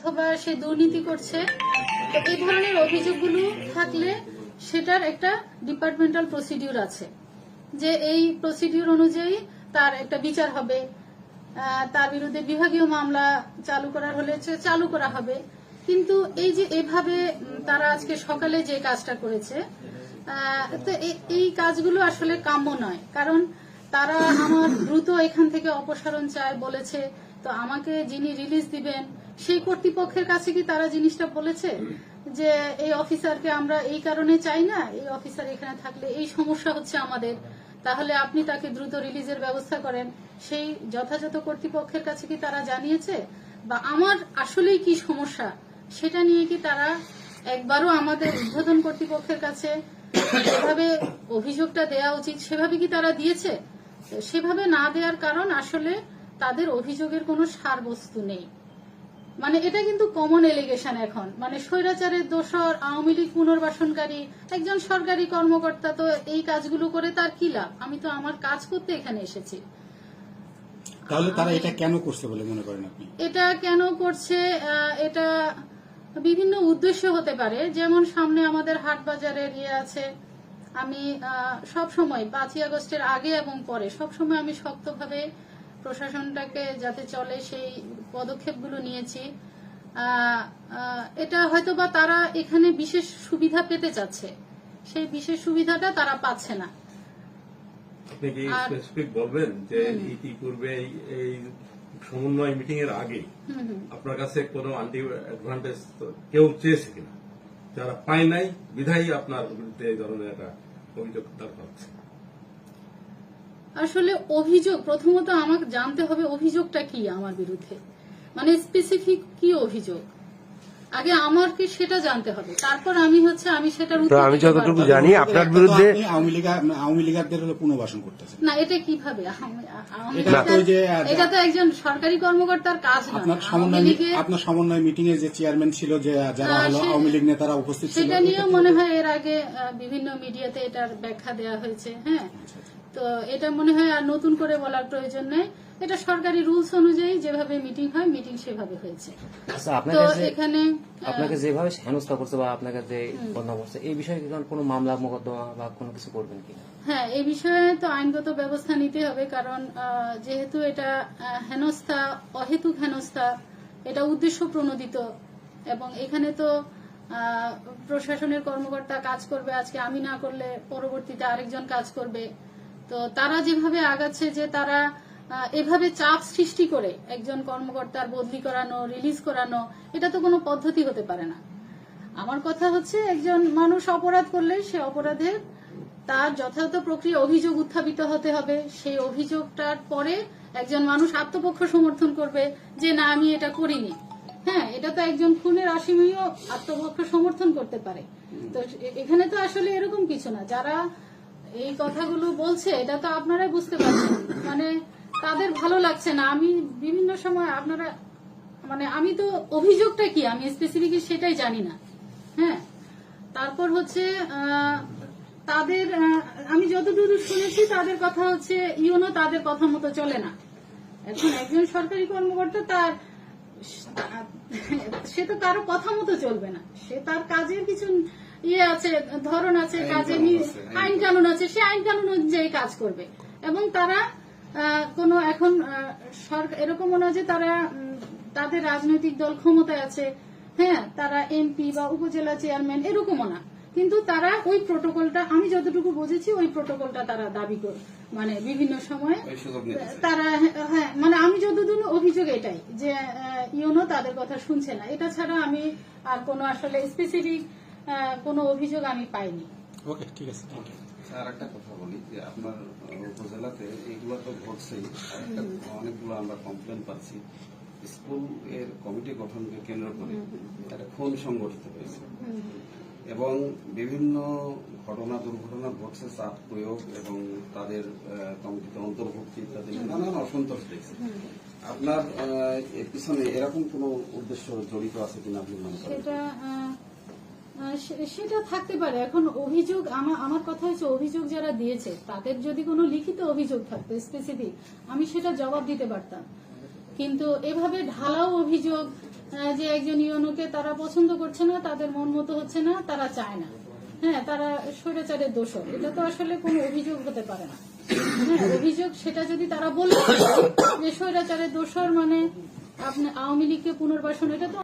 অথবা সে দুর্নীতি করছে, তো এই ধরনের অভিযোগগুলো থাকলে সেটার একটা ডিপার্টমেন্টাল প্রসিডিউর আছে, যে এই প্রসিডিউর অনুযায়ী তার একটা বিচার হবে, তার বিরুদ্ধে বিভাগীয় মামলা চালু করার হলে চালু করা হবে। কিন্তু এই যে এভাবে তারা আজকে সকালে যে কাজটা করেছে, তো এই কাজগুলো আসলে কাম্য নয়। কারণ তারা আমার দ্রুত এখান থেকে অপসারণ চায় বলেছে, তো আমাকে যিনি রিলিজ দিবেন সেই কর্তৃপক্ষের কাছে কি তারা জিনিসটা বলেছে যে এই অফিসারকে আমরা এই কারণে চাই না, এই অফিসার এখানে থাকলে এই সমস্যা হচ্ছে আমাদের, তাহলে আপনি তাকে দ্রুত রিলিজের ব্যবস্থা করেন, সেই যথাযথ কর্তৃপক্ষের কাছে কি তারা জানিয়েছে? বা আমার আসলেই কি সমস্যা সেটা নিয়ে কি তারা একবারও আমাদের ঊর্ধ্বতন কর্তৃপক্ষের কাছে যেভাবে অভিযোগটা দেওয়া উচিত সেভাবে কি তারা দিয়েছে? সেভাবে না দেওয়ার কারণ আসলে তাদের অভিযোগের কোনো সারবস্তু নেই। মানে এটা কিন্তু কমন এলিগেশন এখন, মানে স্বৈরাচারের দোসর, আওয়ামী লীগ পুনর্বাসনকারী একজন সরকারি কর্মকর্তা, তো এই কাজগুলো করে তার কি লাভ? আমি তো আমার কাজ করতে এখানে এসেছি। তাহলে তারা এটা কেন করছে বলে মনে করেন আপনি? এটা কেন করছে, এটা বিভিন্ন উদ্দেশ্য হতে পারে। যেমন সামনে আমাদের হাট বাজারের আছে, আমি সব সময় 5ই আগস্টের আগে এবং পরে সব সময় আমি শক্তভাবে প্রশাসনটাকে যাতে চলে সেই পদক্ষেপগুলো নিয়েছি। এটা হয়তোবা তারা এখানে বিশেষ সুবিধা পেতে চাচ্ছে, সেই বিশেষ সুবিধাটা তারা পাচ্ছে না। আপনি কি স্পেসিফিক বলবেন যে ইতিপূর্বে এই সমন্বয় মিটিং এর আগে আপনার কাছে কোনো আন্টি অ্যাডভান্টেজ কেউ চেয়েছে কিনা, যারা পায় নাই বিধায়ী আপনার বিরুদ্ধে এই ধরনের একটা অভিযোগ তার পাচ্ছে? আসলে অভিযোগ প্রথমত আমাকে জানতে হবে অভিযোগটা কি আমার বিরুদ্ধে, মানে স্পেসিফিক কি অভিযোগ, আগে আমার কি সেটা জানতে হবে, তারপর আমি সেটার উত্তর আমি যতটুকু জানি আপনার বিরুদ্ধে আওয়ামী লীগারদের হলো পুনর্বাসন করতেছে না। এটা কিভাবে? এটা তো একজন সরকারি কর্মকর্তার কাজ না। আপনার সমন্বয় মিটিং এ যে চেয়ারম্যান ছিল, যে যারা হলো আওয়ামী লীগ নেতারা উপস্থিত ছিল, সেটা নিয়ে মনে হয় এর আগে বিভিন্ন মিডিয়াতে এটার ব্যাখ্যা দেওয়া হয়েছে। হ্যাঁ, তো এটা মনে হয় আর নতুন করে বলার প্রয়োজন নেই। এটা সরকারি রুলস অনুযায়ী যেভাবে মিটিং হয়, মিটিং সেভাবে হয়েছে। আচ্ছা, আপনাকে যেভাবে হেনস্থা করছে বা আপনাকে যে বদনাম করছে, এই বিষয়ে কি কোনো মামলা মোকদ্দমা বা কোনো কিছু করবেন কিনা? হ্যাঁ, এই বিষয়ে তো আইনগত ব্যবস্থা নিতে হবে। কারণ যেহেতু এটা হেনস্থা, অহেতুক হেনস্থা, এটা উদ্দেশ্য প্রণোদিত, এবং এখানে তো প্রশাসনের কর্মকর্তা কাজ করবে, আজকে আমি না করলে পরবর্তীতে আরেকজন কাজ করবে। তো তারা যেভাবে আগাচ্ছে, যে তারা এভাবে চাপ সৃষ্টি করে একজন কর্মকর্তার বদলি করানো, রিলিজ করানো, এটা তো কোনো পদ্ধতি হতে পারে না। আমার কথা হচ্ছে, একজন মানুষ অপরাধ করলে সে অপরাধের তার যথাযথ প্রক্রিয়া অভিযোগ উত্থাপিত হতে হবে। সেই অভিযোগটার পরে একজন মানুষ আত্মপক্ষ সমর্থন করবে যে না, আমি এটা করিনি। হ্যাঁ, এটা তো একজন খুনের আসামিও আত্মপক্ষ সমর্থন করতে পারে। তো এখানে তো আসলে এরকম কিছু না। যারা এই কথাগুলো বলছে এটা তো আপনারাই বুঝতে পারছেন, মানে তাদের ভালো লাগছে না। আমি বিভিন্ন সময় আমি তো অভিযোগটা কি আমি স্পেসিফিক সেটাই জানি না। হ্যাঁ, তারপর তাদের আমি যতদূর শুনেছি তাদের কথা ইউনো তাদের কথা মতো চলে না। এখন একজন সরকারি কর্মকর্তা সে তো কারো কথা মতো চলবে না, সে তার কাজের কিছু আছে, ধরন আছে, কাজের আইন কানুন আছে, সে আইন কানুন অনুযায়ী কাজ করবে। এবং তারা কোনো এখন সরকার এরকমও না যে তারা তাদের রাজনৈতিক দল ক্ষমতায় আছে, হ্যাঁ, তারা এমপি বা উপজেলা চেয়ারম্যান এরকমও না, কিন্তু তারা ওই প্রোটোকলটা, আমি যতটুকু বুঝেছি ওই প্রোটোকলটা তারা দাবি করে, মানে বিভিন্ন সময় তারা, হ্যাঁ, মানে আমি যতদূর অভিযোগ এটাই যে ইউনো তাদের কথা শুনছে না। এটা ছাড়া আমি আর কোনো আসলে স্পেসিফিক কোনো অভিযোগ আমি পাইনি। ওকে, ঠিক আছে। আর একটা কথা বলি যে আপনার উপজেলাতে এগুলো তো ঘটছেই, অনেকগুলো আমরা কমপ্লেন পাচ্ছি। স্কুল এর কমিটি গঠনকে কেন্দ্র করে একটা খুন সংগঠিত হয়েছে এবং বিভিন্ন ঘটনা দুর্ঘটনা ঘটছে, চাপ প্রয়োগ এবং তাদের কমিটিতে অন্তর্ভুক্তি ইত্যাদি নানান অসন্তোষ দেখছে। আপনার এর পিছনে এরকম কোন উদ্দেশ্য জড়িত আছে কিনা আপনি মনে করেন? সেটা থাকতে পারে। এখন অভিযোগ, আমার কথা হচ্ছে অভিযোগ যারা দিয়েছে তাদের যদি কোনো লিখিত অভিযোগ থাকতো স্পেসিফিক, আমি সেটা জবাব দিতে পারতাম। কিন্তু এভাবে ঢালাও অভিযোগ যে একজন ইউনোকে তারা পছন্দ করছে না, তাদের মন মতো হচ্ছে না, তারা চায় না। হ্যাঁ, তারা স্বৈরাচারের দোষর, এটা তো আসলে কোনো অভিযোগ হতে পারে না। হ্যাঁ, অভিযোগ সেটা যদি তারা বলতে যে স্বৈরাচারের দোষর মানে আপনি আওয়ামী লীগকে পুনর্বাসন, এটা তো